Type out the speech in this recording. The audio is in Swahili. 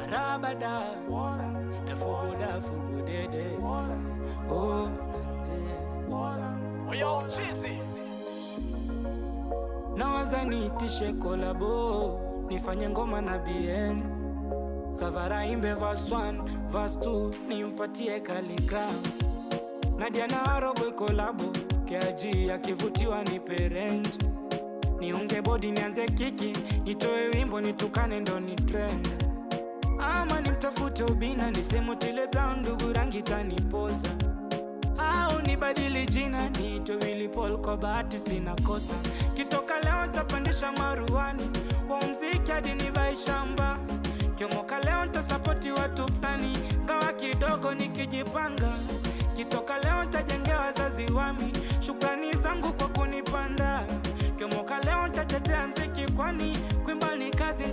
Arabada Dafubu dede. Oh We all cheesy. nawaza niitishe kolabo, nifanye ngoma na BN Savara imbe verse 1, verse 2, nimpatie Khaligraph. Nadia na Aroboy kolabo, KG akivutiwa nipe range. Niunge body nianze kiki, nitoe wimbo nitukane ndo ni trend. Ama nimtafute Obina, nisemo Tile Brown ndugu rangi tanipoza. Au nibadili jina, niitwe Willy Paul kwa bahati sina kosa. Kitoka leo nitapandisha maruani, wa mziki hadi nibai shamba. Kiomoka leo nitasapoti watu fulani, ngawa kidogo nikijipanga. Kitoka leo nitajengea wazazi wami, shukrani zangu kwa kunipanda. Kiomoka leo nitatetea mziki kwani kuimba ni kazi